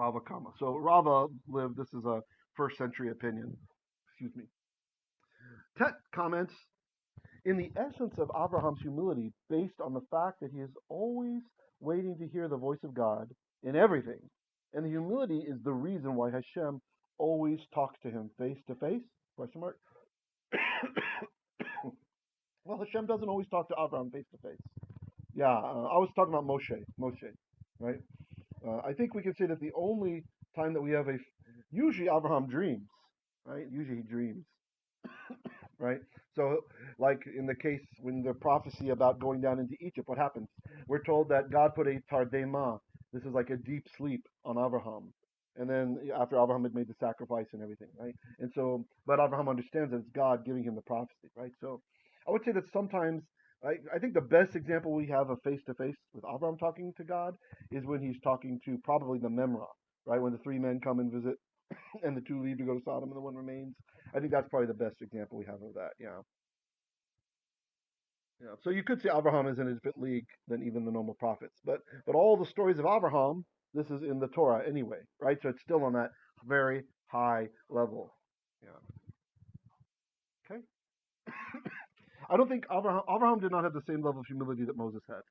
Bava Kama. So Rava lived, this is a first century opinion. Excuse me. Tet comments, in the essence of Abraham's humility, based on the fact that he is always waiting to hear the voice of God in everything. And the humility is the reason why Hashem always talks to him face to face? Question mark. Well, Hashem doesn't always talk to Abraham face to face. Yeah, I was talking about Moshe, right? I think we can say that the only time that we have usually Abraham dreams, right? Usually he dreams, right? So, like in the case when the prophecy about going down into Egypt, what happens? We're told that God put a tardema. This is like a deep sleep on Abraham. And then after Abraham had made the sacrifice and everything, right? And so, but Abraham understands that it's God giving him the prophecy, right? So I would say that sometimes, I think the best example we have of face-to-face with Abraham talking to God is when he's talking to probably the Memra, right? When the three men come and visit and the two leave to go to Sodom and the one remains. I think that's probably the best example we have of that, yeah. Yeah. So you could say Abraham is in a different league than even the normal prophets. But all the stories of Abraham, this is in the Torah anyway, right? So it's still on that very high level. Yeah. Okay. I don't think Abraham did not have the same level of humility that Moses had.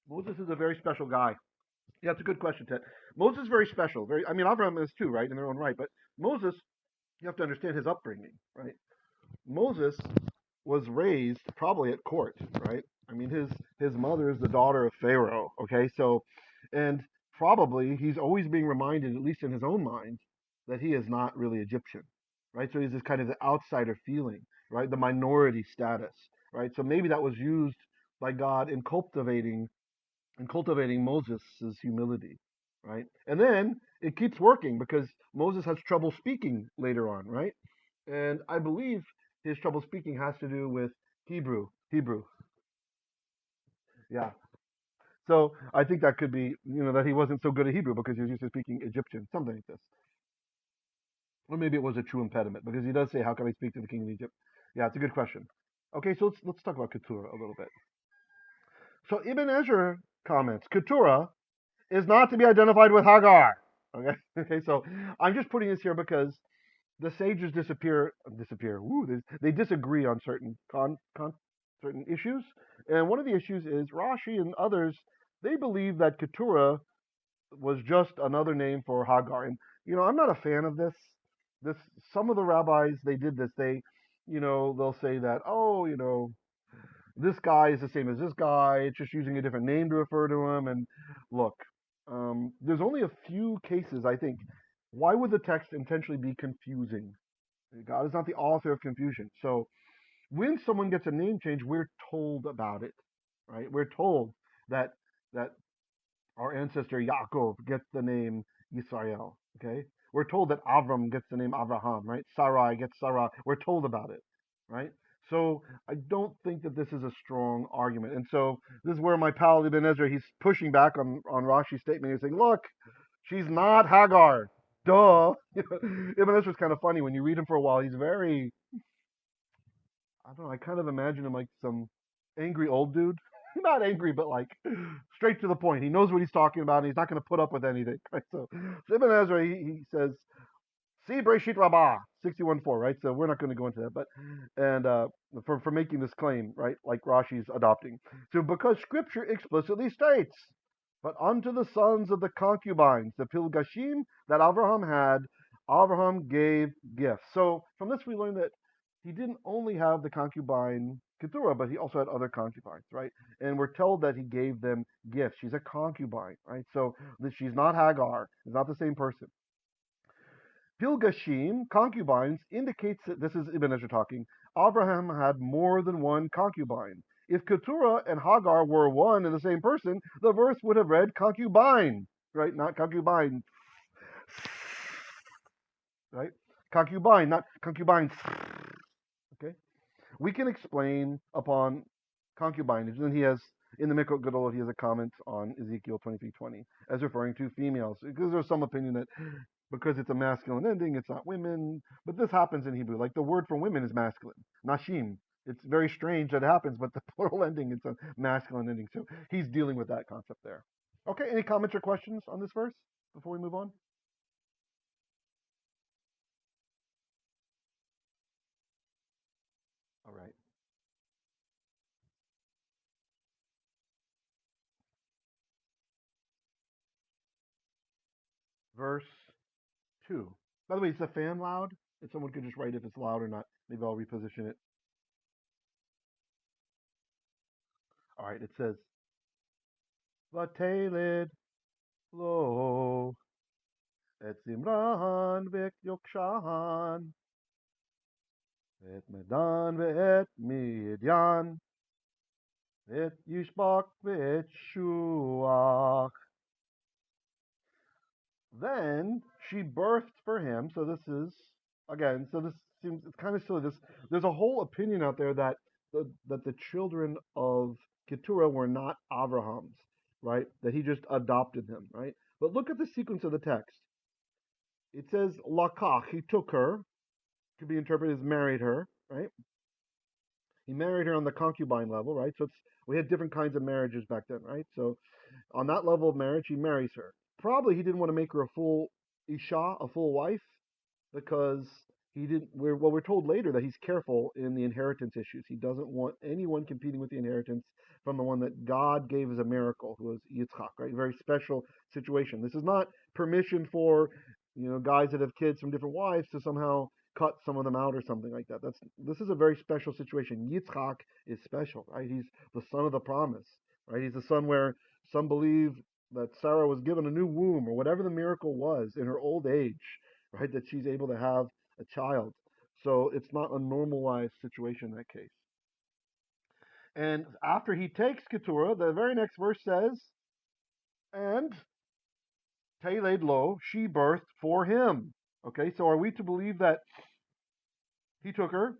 Moses is a very special guy. Yeah, it's a good question, Ted. Moses is very special. I mean, Abraham is too, right, in their own right. But Moses, you have to understand his upbringing, right? Moses was raised probably at court, right? I mean, his mother is the daughter of Pharaoh, okay? So, and probably he's always being reminded, at least in his own mind, that he is not really Egyptian, right? So he's this kind of the outsider feeling, right? The minority status, right? So maybe that was used by God in cultivating Moses' humility, right? And then it keeps working because Moses has trouble speaking later on, right? And I believe his trouble speaking has to do with Hebrew. Yeah. So I think that could be, that he wasn't so good at Hebrew because he was used to speaking Egyptian, something like this. Or maybe it was a true impediment because he does say, "How can I speak to the king of Egypt?" Yeah, it's a good question. Okay, so let's talk about Keturah a little bit. So Ibn Ezra comments, Keturah is not to be identified with Hagar. Okay, okay. So I'm just putting this here because the sages disappear. Woo, they disagree on certain certain issues, and one of the issues is Rashi and others. They believe that Keturah was just another name for Hagar, and I'm not a fan of this. Some of the rabbis they did this. They'll say that this guy is the same as this guy. It's just using a different name to refer to him. And look, there's only a few cases, I think. Why would the text intentionally be confusing? God is not the author of confusion. So when someone gets a name change, we're told about it, right? We're told that our ancestor Yaakov gets the name Yisrael, okay? We're told that Avram gets the name Avraham, right? Sarai gets Sarah. We're told about it, right? So I don't think that this is a strong argument. And so this is where my pal Ibn Ezra, he's pushing back on Rashi's statement. He's saying, look, she's not Hagar. Duh. Ibn Ezra's kind of funny. When you read him for a while, he's very, I don't know, I kind of imagine him like some angry old dude. Not angry, but like straight to the point. He knows what he's talking about, and he's not going to put up with anything. Right? So Ibn Ezra, he says, see Breshit Rabbah 61:4, right? So we're not going to go into that, but for making this claim, right, like Rashi's adopting. So because Scripture explicitly states, but unto the sons of the concubines, the pilgashim that Avraham had, Avraham gave gifts. So from this we learn that he didn't only have the concubine Keturah, but he also had other concubines, right? And we're told that he gave them gifts. She's a concubine, right? So she's not Hagar. It's not the same person. Pilgashim, concubines, indicates that, this is Ibn Ezra talking, Abraham had more than one concubine. If Keturah and Hagar were one and the same person, the verse would have read concubine, right? Not concubine, right? Concubine, not concubines. Okay? We can explain upon concubinage, and he has, in the Mikot Gadol, he has a comment on Ezekiel 23:20 as referring to females, because there's some opinion that because it's a masculine ending, it's not women, but this happens in Hebrew. Like the word for women is masculine, nashim. It's very strange that it happens, but the plural ending, it's a masculine ending. So he's dealing with that concept there. Okay, any comments or questions on this verse before we move on? All right. Verse 2. By the way, is the fan loud? If someone could just write if it's loud or not, maybe I'll reposition it. All right, it says, teyled lo et zimran ve'et yokshan ve'et medan ve'et midyan ve'et yishbak ve'et shuach. Then she birthed for him. So this is again. So this seems it's kind of silly. There's a whole opinion out there that the children of Keturah were not Avraham's, right? That he just adopted them, right? But look at the sequence of the text. It says lakach. He took her. Could be interpreted as married her, right? He married her on the concubine level, right? So we had different kinds of marriages back then, right? So on that level of marriage, he marries her. Probably he didn't want to make her a full isha, a full wife, because he didn't. We're told later that he's careful in the inheritance issues. He doesn't want anyone competing with the inheritance from the one that God gave as a miracle, who was Yitzchak, right? Very special situation. This is not permission for guys that have kids from different wives to somehow cut some of them out or something like that. This is a very special situation. Yitzchak is special, right? He's the son of the promise, right? He's the son where some believe that Sarah was given a new womb or whatever the miracle was in her old age, right? That she's able to have a child. So it's not a normalized situation in that case. And after he takes Keturah, the very next verse says, and teyled lo, she birthed for him. Okay, so are we to believe that he took her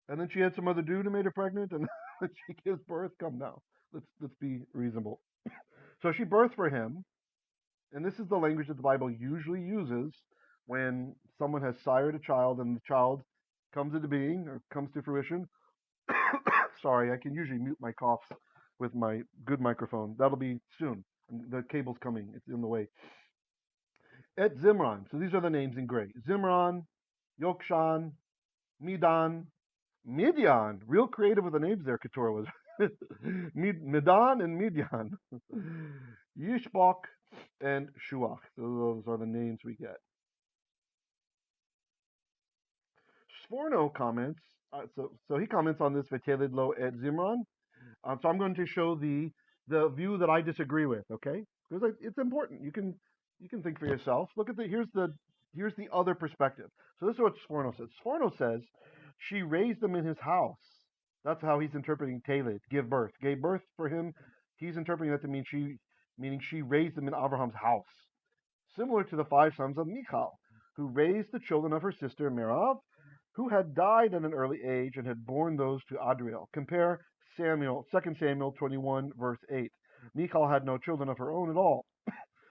and then she had some other dude who made her pregnant and she gives birth? Come now, let's be reasonable. So she birthed for him, and this is the language that the Bible usually uses when someone has sired a child and the child comes into being or comes to fruition. Sorry, I can usually mute my coughs with my good microphone. That'll be soon. The cable's coming. It's in the way. Et Zimran. So these are the names in gray. Zimran, Yokshan, Midan, Midian. Real creative with the names there, Keturah was. Midan and Midian. Yishbak and Shuach. So those are the names we get. Sforno comments. So he comments on this teyled lo et Zimran. So I'm going to show the view that I disagree with. Okay, because it's important. You can think for yourself. Look at here's the other perspective. So this is what Sforno says. Sforno says she raised them in his house. That's how he's interpreting teyled, give birth, gave birth for him. He's interpreting that to meaning she raised them in Abraham's house, similar to the 5 sons of Michal, who raised the children of her sister Merav, who had died at an early age and had borne those to Adriel. Compare 2 Samuel 21, verse 8. Michal had no children of her own at all.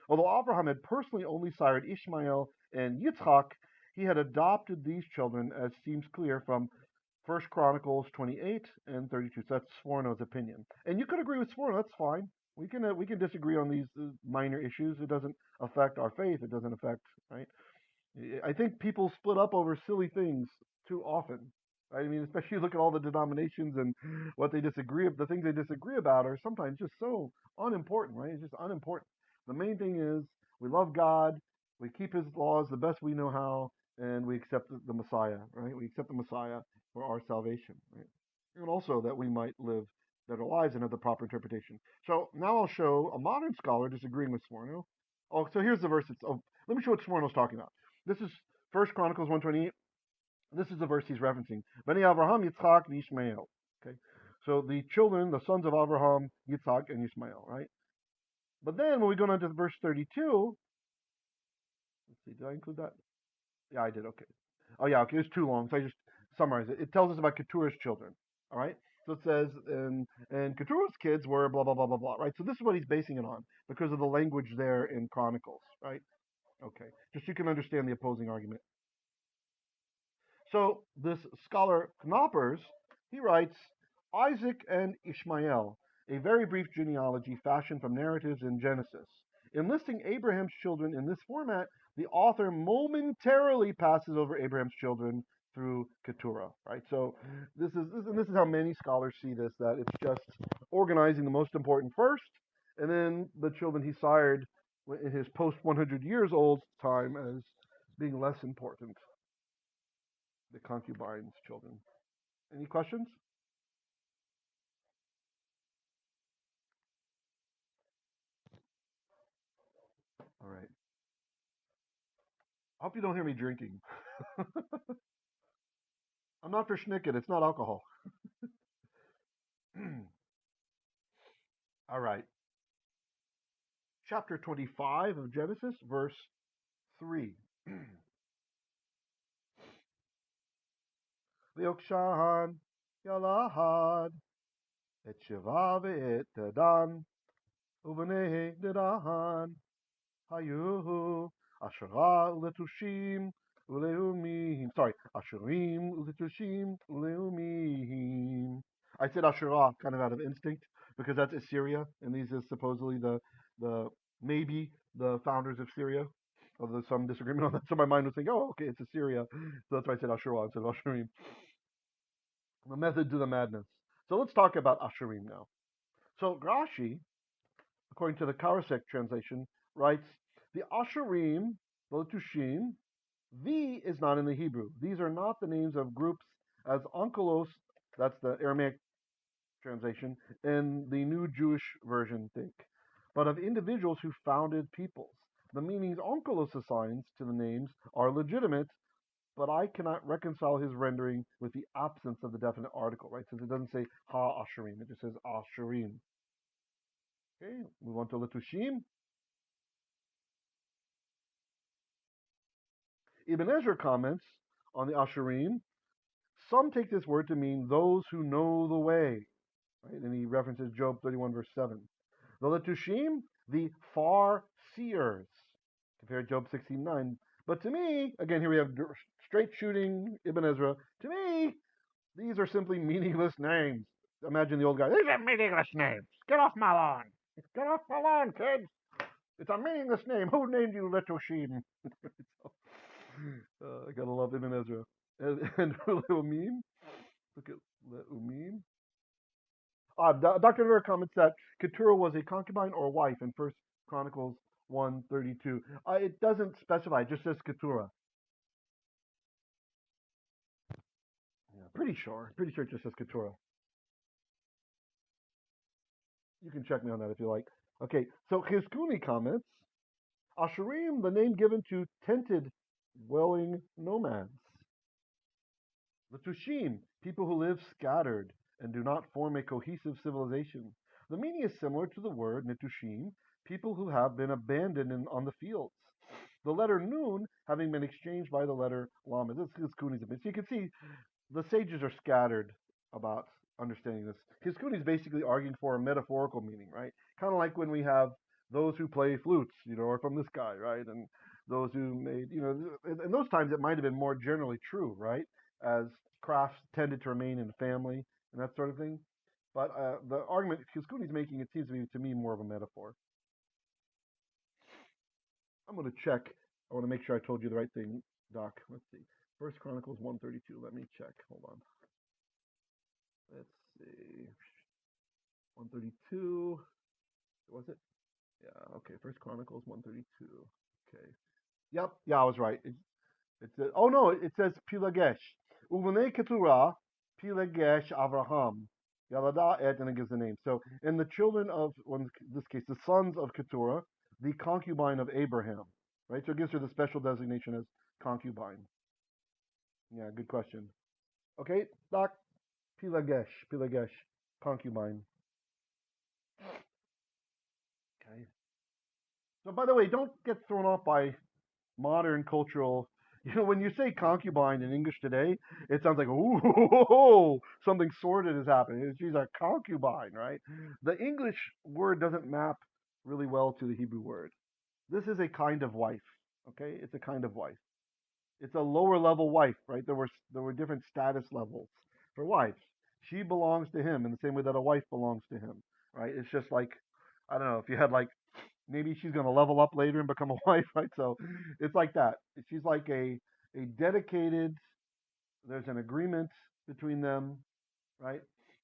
Although Abraham had personally only sired Ishmael and Yitzchak, he had adopted these children, as seems clear from 1 Chronicles 28 and 32. So that's Sforno's opinion. And you could agree with Sforno, that's fine. We can disagree on these minor issues. It doesn't affect our faith. It doesn't affect, right? I think people split up over silly things too often. Right? I mean, especially look at all the denominations and what they disagree. The things they disagree about are sometimes just so unimportant, right? It's just unimportant. The main thing is we love God, we keep His laws the best we know how, and we accept the Messiah, right? We accept the Messiah for our salvation, right? And also that we might live better lives and have the proper interpretation. So now I'll show a modern scholar disagreeing with Sforno. Oh, so here's the verse. Let me show what Sforno's talking about. This is 1 Chronicles 128. This is the verse he's referencing. Bnei Avraham, Yitzchak, and Ishmael. Okay, so the children, the sons of Avraham, Yitzchak, and Ishmael, right? But then when we go down to verse 32, let's see, did I include that? Yeah, I did. Okay. Oh yeah, okay. It's too long, so I just summarized it. It tells us about Keturah's children. All right. So it says, and Keturah's kids were blah blah blah blah blah. Right. So this is what he's basing it on because of the language there in Chronicles. Right. Okay. Just so you can understand the opposing argument. So this scholar Knoppers, he writes Isaac and Ishmael. a very brief genealogy fashioned from narratives in Genesis. In listing Abraham's children in this format, the author momentarily passes over Abraham's children through Keturah, right? So this is how many scholars see this, that it's just organizing the most important first, and then the children he sired in his post 100 years old time as being less important. The concubines' children. Any questions? All right. I hope you don't hear me drinking. I'm not for schnicket. It's not alcohol. All right. Chapter 25 of Genesis, verse 3. V'yokshan Yalahad et Sheba ve'et Dedan u'bnei Dedan hayu Ashura u'letushim u'leumim. Sorry, Ashurim u'letushim u'leumim. I said Ashura kind of out of instinct because that's Assyria, and these is supposedly the maybe the founders of Syria. Although some disagreement on that, so my mind was thinking, oh, okay, it's Assyria, so that's why I said Ashura instead of Ashurim. The method to the madness. So let's talk about Ashurim now. So Rashi, according to the Karasek translation, writes the Ashurim, the Letushim, the is not in the Hebrew. These are not the names of groups as onkelos, that's the Aramaic translation, and the New Jewish version think, but of individuals who founded peoples. The meanings onkelos assigns to the names are legitimate, but I cannot reconcile his rendering with the absence of the definite article, right? Since it doesn't say ha-ashurim, it just says ashurim. Okay, move on to Letushim. Ibn Ezra comments on the Ashurim. Some take this word to mean those who know the way, right? And he references Job 31, verse 7. The Letushim, the far seers, compare Job 16:9. But to me, again, here we have straight shooting Ibn Ezra. To me, these are simply meaningless names. Imagine the old guy. These are meaningless names. Get off my lawn. Get off my lawn, kids. It's a meaningless name. Who named you Letushim? I gotta love Ibn Ezra. And Leumim. Look at Leumim. Dr. Vera comments that Keturah was a concubine or wife in First Chronicles 1:32. It doesn't specify. It just says Keturah. Yeah, pretty sure. Pretty sure it just says Keturah. You can check me on that if you like. Okay, so Chizquni comments, Ashurim, the name given to tented dwelling nomads. Letushim, people who live scattered and do not form a cohesive civilization. The meaning is similar to the word Netushim, people who have been abandoned on the fields. The letter Nun having been exchanged by the letter Lamed. This is Chizquni's opinion. So you can see the sages are scattered about understanding this. Chizquni is basically arguing for a metaphorical meaning, right? Kind of like when we have those who play flutes, are from this guy, right? And those who made, in those times it might have been more generally true, right? As crafts tended to remain in the family and that sort of thing. But the argument Chizquni is making, it seems to me more of a metaphor. I'm going to check. I want to make sure I told you the right thing, Doc. Let's see. First Chronicles 1:32. Let me check. Hold on. Let's see. 132. Was it? Yeah. Okay. First Chronicles 1:32. Okay. Yep. Yeah, I was right. It says. Oh no! It says Pilagesh. Uvnei Keturah Pilagesh Avraham. Yalada et, and it gives the name. So, in the children of, well, in this case, the sons of Keturah, the concubine of Abraham, right? So it gives her the special designation as concubine. Yeah, good question. Okay, Doc. Pilagesh, concubine. Okay. So, by the way, don't get thrown off by modern cultural. When you say concubine in English today, it sounds like, ooh, something sordid is happening. She's a concubine, right? The English word doesn't map really well to the Hebrew word. This is a kind of wife, okay? It's a kind of wife. It's a lower level wife, right? There were different status levels for wives. She belongs to him in the same way that a wife belongs to him. right? It's just like, I don't know, if you had like, maybe she's going to level up later and become a wife, right? So it's like that. She's like a dedicated, there's an agreement between them, right?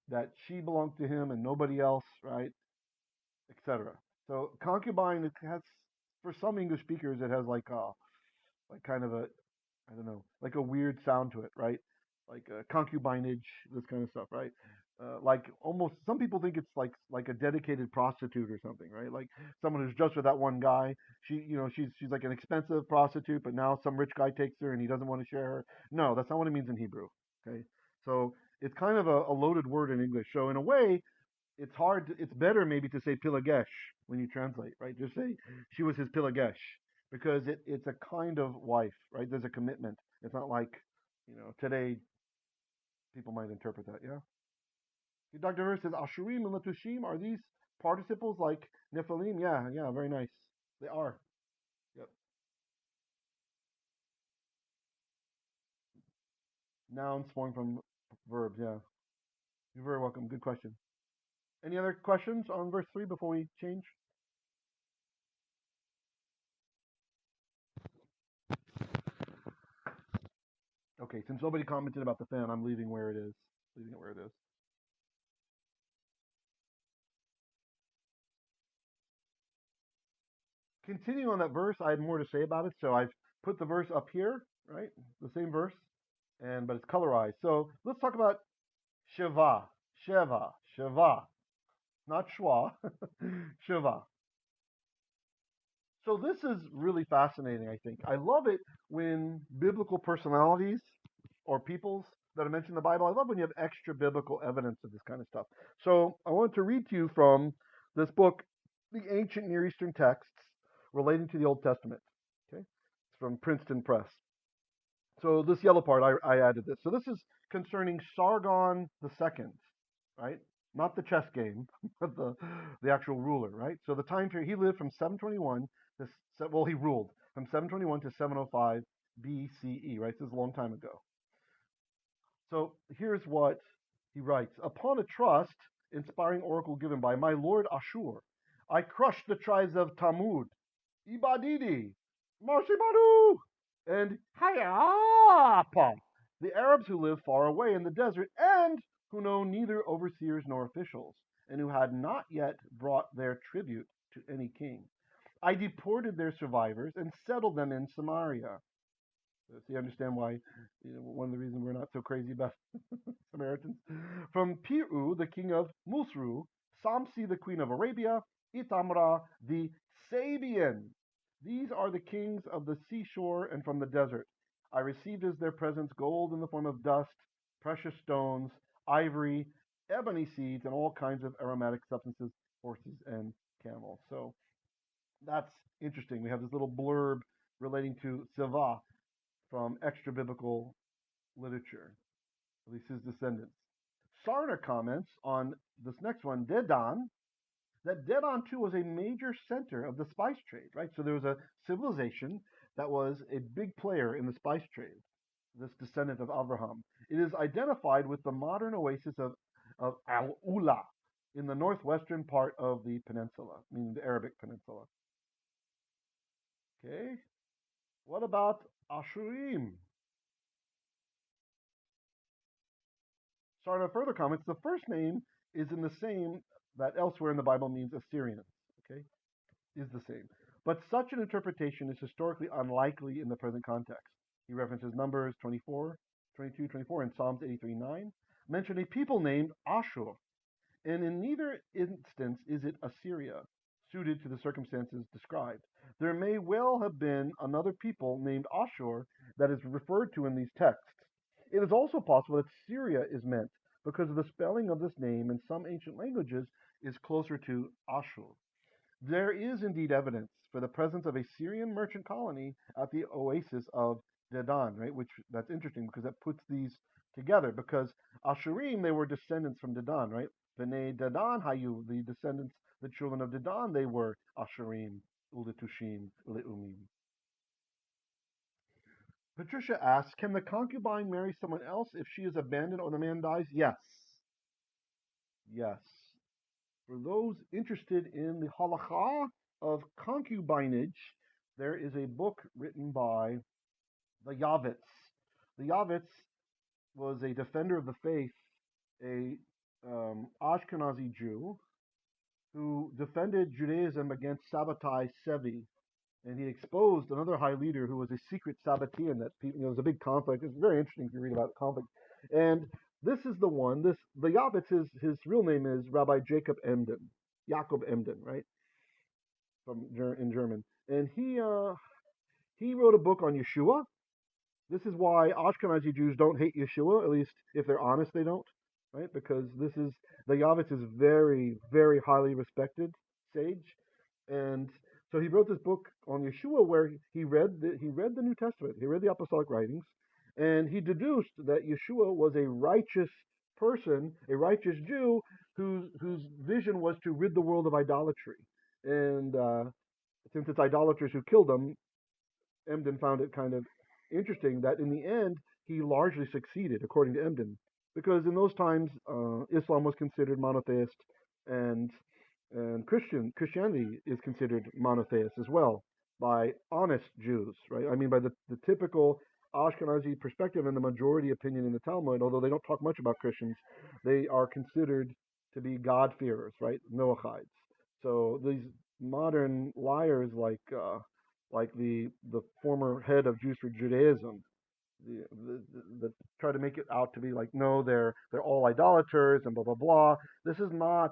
That she belonged to him and nobody else, right? Etc. So concubine, it has, for some English speakers, it has like kind of a, I don't know, like a weird sound to it, right? Like concubinage, this kind of stuff, right? Like almost, some people think it's like a dedicated prostitute or something, right? Like someone who's just with that one guy. She's like an expensive prostitute, but now some rich guy takes her and he doesn't want to share her. No, that's not what it means in Hebrew. Okay, so it's kind of a loaded word in English. So in a way, it's hard. It's better maybe to say pilagesh when you translate, right? Just say she was his pilagesh because it's a kind of wife, right? There's a commitment. It's not like today people might interpret that. Yeah. Dr. Ver says Ashurim and Letushim, are these participles like Nephilim? Yeah, yeah, very nice. They are. Yep. Nouns formed from verbs. Yeah. You're very welcome. Good question. Any other questions on verse 3 before we change? Okay, since nobody commented about the fan, I'm leaving where it is. Leaving it where it is. Continuing on that verse, I had more to say about it, so I've put the verse up here, right? The same verse, but it's colorized. So let's talk about Sheva, Sheva, Sheva, not Shwa, Sheva. So this is really fascinating, I think. I love it when biblical personalities or peoples that are mentioned in the Bible, I love when you have extra biblical evidence of this kind of stuff. So I wanted to read to you from this book, The Ancient Near Eastern Texts Relating to the Old Testament. Okay? It's from Princeton Press. So this yellow part, I added this. So this is concerning Sargon the Second, right? Not the chess game, but the actual ruler, right? So the time period, he lived from 721 to, well, he ruled from 721 to 705 BCE, right? This is a long time ago. So here's what he writes. Upon a trust, inspiring oracle given by my lord Ashur, I crushed the tribes of Tamud, Ibadidi, Marshibadu, and Hayapa, the Arabs who live far away in the desert and who know neither overseers nor officials, and who had not yet brought their tribute to any king. I deported their survivors and settled them in Samaria. So you understand why, one of the reasons we're not so crazy about Samaritans. From Piru, the king of Musru, Samsi, the queen of Arabia, Itamra, the Sabian. These are the kings of the seashore and from the desert. I received as their presents gold in the form of dust, precious stones, ivory, ebony seeds, and all kinds of aromatic substances, horses and camels. So that's interesting. We have this little blurb relating to Siva from extra biblical literature, at least his descendants. Sarna comments on this next one, Dedan, that Dedan too was a major center of the spice trade, right? So there was a civilization that was a big player in the spice trade, this descendant of Avraham. It is identified with the modern oasis of Al Ula in the northwestern part of the peninsula, meaning the Arabic peninsula. Okay, what about Ashurim? Sarna further comments, the first name is in the same that elsewhere in the Bible means Assyrians, okay, is the same. But such an interpretation is historically unlikely in the present context. He references Numbers 24, 22, 24, and Psalms 83:9, mention a people named Ashur, and in neither instance is it Assyria, suited to the circumstances described. There may well have been another people named Ashur that is referred to in these texts. It is also possible that Syria is meant because of the spelling of this name in some ancient languages is closer to Ashur. There is indeed evidence for the presence of a Syrian merchant colony at the oasis of Dedan, right? Which that's interesting because that puts these together because Ashurim, they were descendants from Dedan, right? B'nai Dedan Hayu, the descendants, the children of Dedan, they were Ashurim, Letushim, Leumim. Patricia asks, can the concubine marry someone else if she is abandoned or the man dies? Yes. Yes. For those interested in the halakha of concubinage, there is a book written by the Yavits. The Yavits was a defender of the faith, a Ashkenazi Jew who defended Judaism against Sabbatai Zvi, and he exposed another high leader who was a secret Sabbatean. That people, there was a big conflict. It's very interesting to read about the conflict. And this is the one. The Yavits, his real name is Rabbi Jacob Emden, Jacob Emden, right, in German, and he wrote a book on Yeshua. This is why Ashkenazi Jews don't hate Yeshua, at least if they're honest, they don't, right? Because the Yavits is very, very highly respected sage, and so he wrote this book on Yeshua where he read the New Testament, he read the apostolic writings, and he deduced that Yeshua was a righteous person, a righteous Jew whose vision was to rid the world of idolatry, and since it's idolaters who killed him, Emden found it kind of interesting that in the end he largely succeeded, according to Emden, because in those times Islam was considered monotheist, and Christianity is considered monotheist as well by honest Jews, right? I mean, by the typical Ashkenazi perspective and the majority opinion in the Talmud, although they don't talk much about Christians, they are considered to be God-fearers, right? Noachides. So these modern liars like the former head of Jews for Judaism, the try to make it out to be like, no, they're all idolaters and blah blah blah. This is not,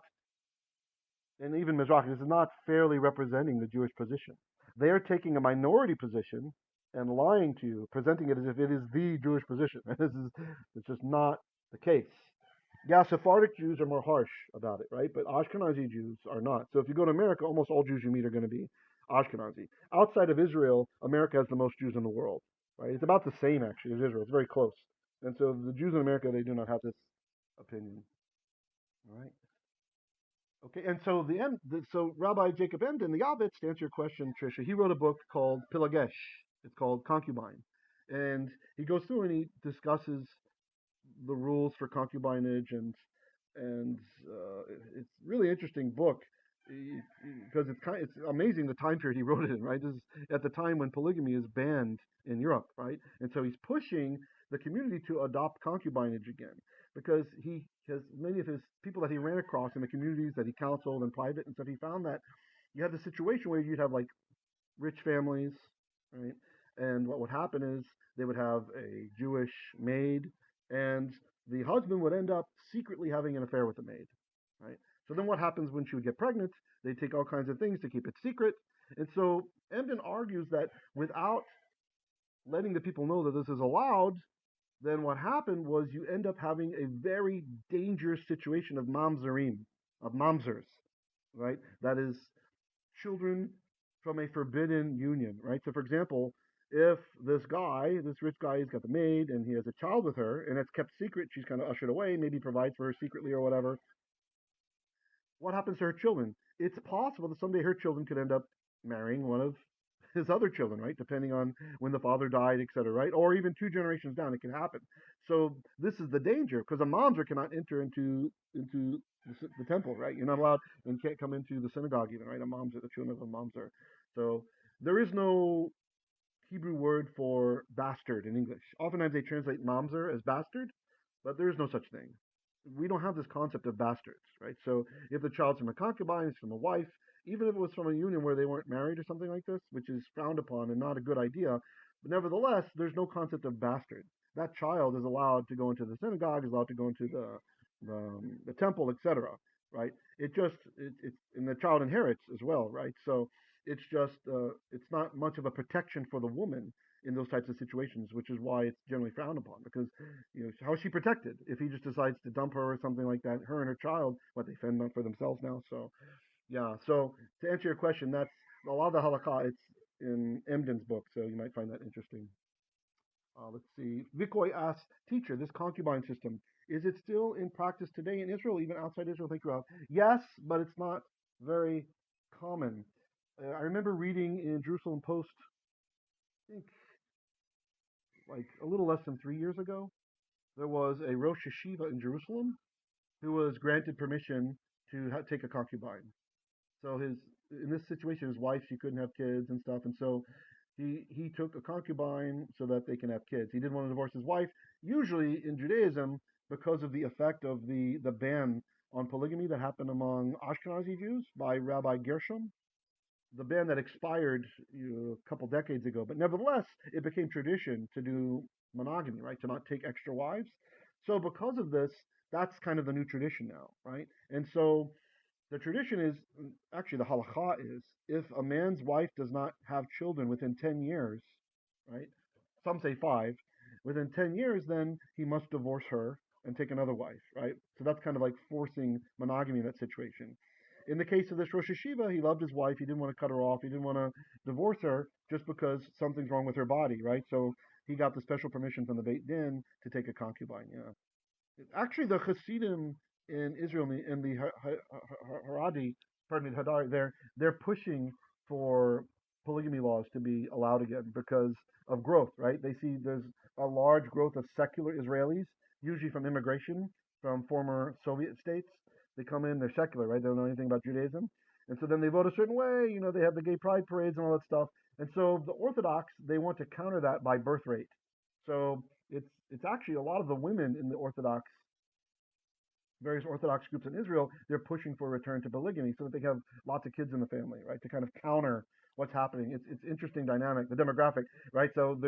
and even Mizrahi, this is not fairly representing the Jewish position. They are taking a minority position and lying to you, presenting it as if it is the Jewish position. It's just not the case. Yeah, Sephardic Jews are more harsh about it, right? But Ashkenazi Jews are not. So if you go to America, almost all Jews you meet are going to be Ashkenazi. Outside of Israel, America has the most Jews in the world, right? It's about the same, actually, as Israel. It's very close. And so the Jews in America, they do not have this opinion, all right? Okay, and so so Rabbi Jacob Emden, the Yavits, to answer your question, Trisha, he wrote a book called Pilagesh. It's called Concubine. And he goes through and he discusses the rules for concubinage, and it's a really interesting book because it's amazing the time period he wrote it in, right? This is at the time when polygamy is banned in Europe, right? And so he's pushing the community to adopt concubinage again because he has many of his people that he ran across in the communities that he counseled in private and stuff. He found that you had the situation where you'd have like rich families, right? And what would happen is they would have a Jewish maid, and the husband would end up secretly having an affair with the maid, right? So then what happens when she would get pregnant? They take all kinds of things to keep it secret. And so Emden argues that without letting the people know that this is allowed, then what happened was you end up having a very dangerous situation of mamzerim, of mamzers, right? That is children from a forbidden union, right? So, for example, if this rich guy, has got the maid and he has a child with her and it's kept secret, she's kind of ushered away, maybe provides for her secretly or whatever. What happens to her children? It's possible that someday her children could end up marrying one of his other children, right? Depending on when the father died, etc., right? Or even two generations down, it can happen. So this is the danger because a mamzer cannot enter into the temple, right? You're not allowed and can't come into the synagogue even, right? A mamzer, the children of a mamzer. So there is no Hebrew word for bastard in English. Oftentimes they translate mamzer as bastard, but there is no such thing. We don't have this concept of bastards, right? So if the child's from a concubine, it's from a wife, even if it was from a union where they weren't married or something like this, which is frowned upon and not a good idea, but nevertheless, there's no concept of bastard. That child is allowed to go into the synagogue, is allowed to go into the temple, etc. Right? It's and the child inherits as well, right? So it's not much of a protection for the woman in those types of situations, which is why it's generally frowned upon. Because how is she protected if he just decides to dump her or something like that? Her and her child, they fend for themselves now. So yeah. So to answer your question, that's a lot of the halakha. It's in Emden's book, so you might find that interesting. Let's see. Vikoy asks, teacher, this concubine system, is it still in practice today in Israel, even outside Israel? Thank you, Rob. Yes, but it's not very common. I remember reading in Jerusalem Post, I think like a little less than 3 years ago, there was a Rosh Yeshiva in Jerusalem who was granted permission to take a concubine. So in this situation, his wife, she couldn't have kids and stuff, and so he took a concubine so that they can have kids. He didn't want to divorce his wife. Usually in Judaism, because of the effect of the ban on polygamy that happened among Ashkenazi Jews by Rabbi Gershom, the ban that expired a couple decades ago, but nevertheless, it became tradition to do monogamy, right? To not take extra wives. So because of this, that's kind of the new tradition now, right? And so the tradition is actually the halakha is if a man's wife does not have children within 10 years, right? Some say 5. Within 10 years, then he must divorce her and take another wife, right? So that's kind of like forcing monogamy in that situation. In the case of this Rosh Hashiva, he loved his wife. He didn't want to cut her off. He didn't want to divorce her just because something's wrong with her body, right? So he got the special permission from the Beit Din to take a concubine. Yeah. Actually, the Hasidim in Israel, in the Haradi, pardon me, Hadar, they're pushing for polygamy laws to be allowed again because of growth, right? They see there's a large growth of secular Israelis, usually from immigration from former Soviet states. They come in, they're secular, right? They don't know anything about Judaism. And so then they vote a certain way, they have the gay pride parades and all that stuff. And so the Orthodox, they want to counter that by birth rate. So it's actually a lot of the women in the various Orthodox groups in Israel, they're pushing for a return to polygamy so that they have lots of kids in the family, right? To kind of counter what's happening. It's interesting dynamic, the demographic, right? So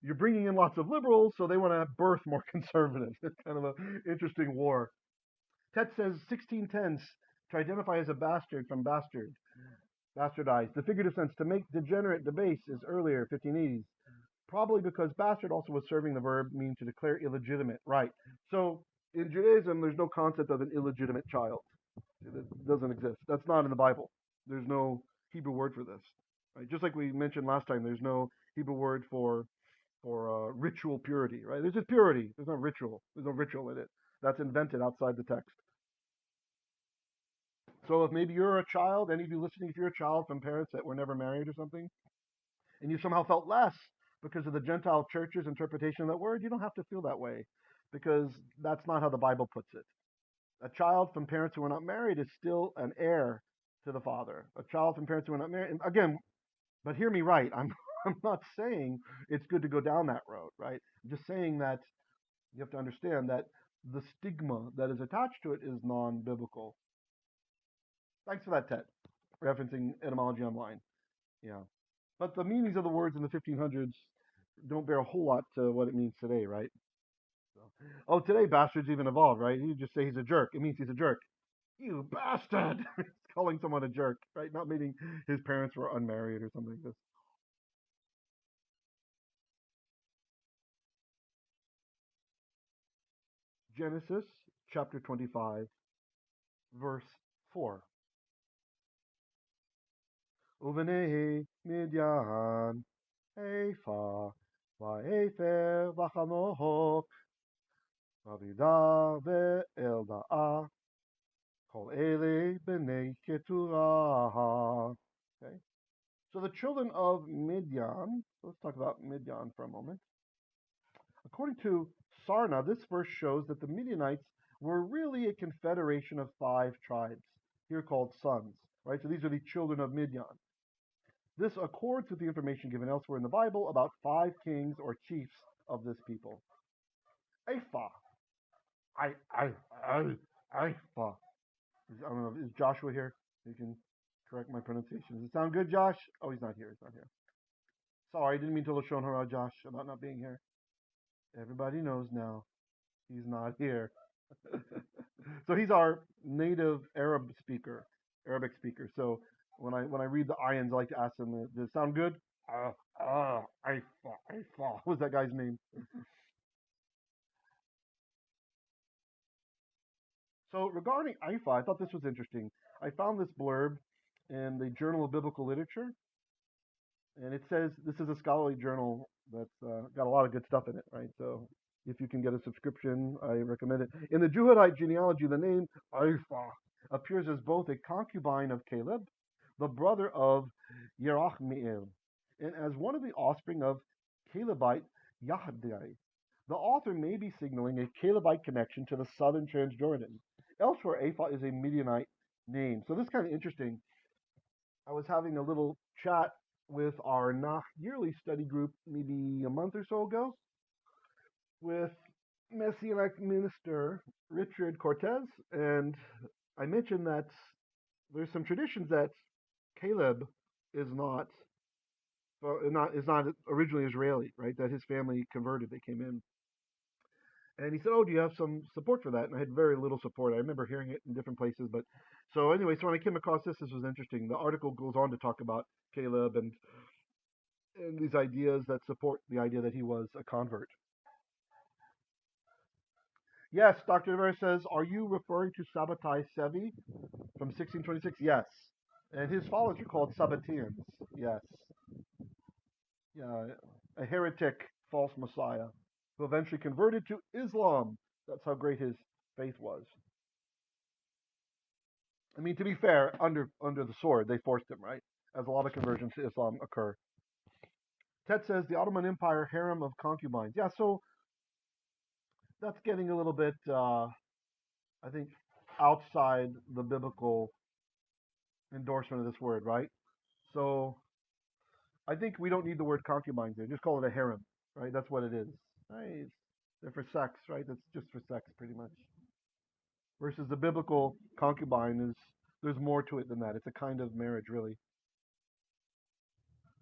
you're bringing in lots of liberals, so they want to birth more conservatives. It's kind of an interesting war. Tet says 1610s to identify as a bastard from bastardized. The figurative sense to make degenerate debase is earlier, 1580s. Probably because bastard also was serving the verb mean to declare illegitimate. Right. So in Judaism, there's no concept of an illegitimate child. It doesn't exist. That's not in the Bible. There's no Hebrew word for this. Right? Just like we mentioned last time, there's no Hebrew word for ritual purity. Right? There's just purity. There's no ritual. There's no ritual in it. That's invented outside the text. So if maybe you're a child, any of you listening, if you're a child from parents that were never married or something, and you somehow felt less because of the Gentile church's interpretation of that word, you don't have to feel that way because that's not how the Bible puts it. A child from parents who are not married is still an heir to the father. A child from parents who are not married, and again, but hear me right, I'm not saying it's good to go down that road, right? I'm just saying that you have to understand that the stigma that is attached to it is non-biblical. Thanks for that, Ted. Referencing etymology online. Yeah. But the meanings of the words in the 1500s don't bear a whole lot to what it means today, right? So, today bastards even evolved, right? You just say he's a jerk. It means he's a jerk. You bastard! It's calling someone a jerk, right? Not meaning his parents were unmarried or something like this. Genesis chapter 25, verse 4. Uvenehi midyan efa va'efer v'chamohok v'avidah ve'eldaah kol ele b'nei Keturah. Okay. So the children of Midian, let's talk about Midian for a moment. According to Sarna, this verse shows that the Midianites were really a confederation of 5 tribes, here called sons, right? So these are the children of Midian. This accords with the information given elsewhere in the Bible about 5 kings or chiefs of this people. Ephah. Ephah. I don't know, is Joshua here? You can correct my pronunciation. Does it sound good, Josh? Oh, he's not here. He's not here. Sorry, I didn't mean to Lashon Hara, Josh, about not being here. Everybody knows now. He's not here. So he's our native Arabic speaker. So when I read the ayans, I like to ask him, does it sound good? Aifa. What was that guy's name? So regarding Aifa, I thought this was interesting. I found this blurb in the Journal of Biblical Literature, and it says this is a scholarly journal that's got a lot of good stuff in it, right? So if you can get a subscription, I recommend it. In the Jehudite genealogy, the name Aifa appears as both a concubine of Caleb, the brother of Yerachmiel, and as one of the offspring of Calebite Yahdai. The author may be signaling a Calebite connection to the southern Transjordan. Elsewhere, Ephah is a Midianite name. So this is kind of interesting. I was having a little chat with our yearly study group maybe a month or so ago with Messianic minister Richard Cortez, and I mentioned that there's some traditions that Caleb is not originally Israeli, right? That his family converted, they came in. And he said, "Oh, do you have some support for that?" And I had very little support. I remember hearing it in different places, but so anyway, so when I came across this was interesting. The article goes on to talk about Caleb and these ideas that support the idea that he was a convert. Yes, Dr. Vera says, are you referring to Sabbatai Zvi from 1626? Yes. And his followers are called Sabbateans. Yes. Yeah, a heretic, false messiah, who eventually converted to Islam. That's how great his faith was. I mean, to be fair, under the sword, they forced him, right? As a lot of conversions to Islam occur. Ted says, the Ottoman Empire harem of concubines. Yeah, so that's getting a little bit, I think, outside the biblical endorsement of this word, right? So I think we don't need the word concubines there. Just call it a harem, right? That's what it is. Right? They're for sex, right? That's just for sex, pretty much. Versus the biblical concubine there's more to it than that. It's a kind of marriage, really.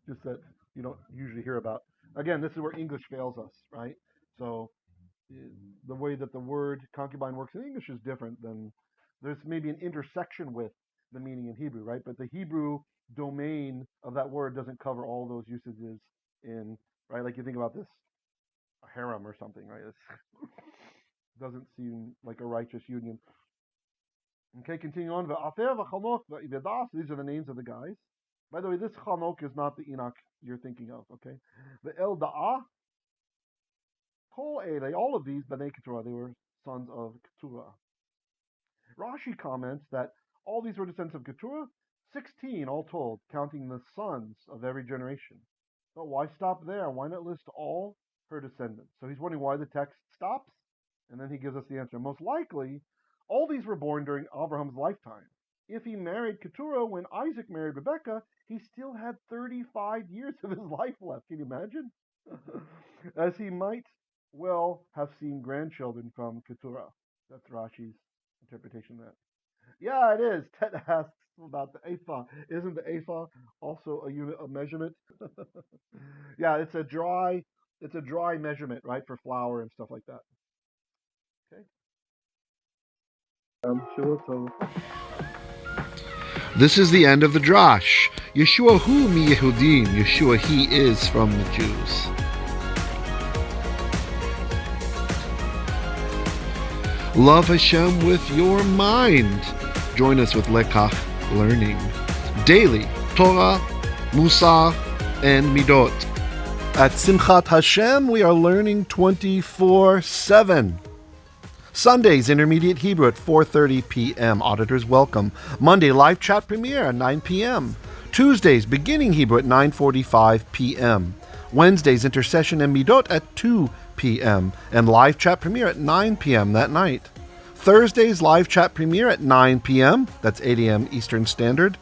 Just that you don't usually hear about. Again, this is where English fails us, right? So the way that the word concubine works in English is different than there's maybe an intersection with the meaning in Hebrew, right? But the Hebrew domain of that word doesn't cover all those usages in, right? Like you think about this, a harem or something, right? It doesn't seem like a righteous union. Okay, continue on. These are the names of the guys. By the way, this Chanok is not the Enoch you're thinking of, okay? The El Da'ah, Kol Ele, all of these, Bnei Keturah, they were sons of Keturah. Rashi comments that all these were descendants of Keturah, 16 all told, counting the sons of every generation. But why stop there? Why not list all her descendants? So he's wondering why the text stops, and then he gives us the answer. Most likely, all these were born during Abraham's lifetime. If he married Keturah when Isaac married Rebekah, he still had 35 years of his life left. Can you imagine? As he might well have seen grandchildren from Keturah. That's Rashi's interpretation of that. Yeah, it is. Ted asks about the ephah. Isn't the ephah also a unit of measurement? Yeah, it's a dry measurement, right, for flour and stuff like that. Okay. This is the end of the drash. Yeshua hu mi Yehudim. Yeshua, he is from the Jews. Love Hashem with your mind. Join us with Lekach Learning. Daily, Torah, Musar, and Midot. At Simchat Hashem, we are learning 24/7. Sundays, Intermediate Hebrew at 4:30 p.m. Auditors welcome. Monday, live chat premiere at 9 p.m. Tuesdays, Beginning Hebrew at 9:45 p.m. Wednesdays, Intercession and Midot at 2 p.m. and live chat premiere at 9 p.m. that night. Thursdays, live chat premiere at 9 p.m. That's 8 a.m. Eastern Standard.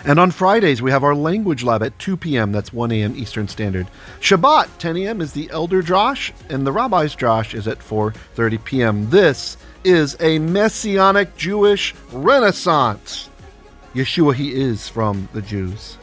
And on Fridays, we have our language lab at 2 p.m. That's 1 a.m. Eastern Standard. Shabbat, 10 a.m. is the Elder Drash, and the Rabbi's Drash is at 4:30 p.m. This is a Messianic Jewish Renaissance. Yeshua, he is from the Jews.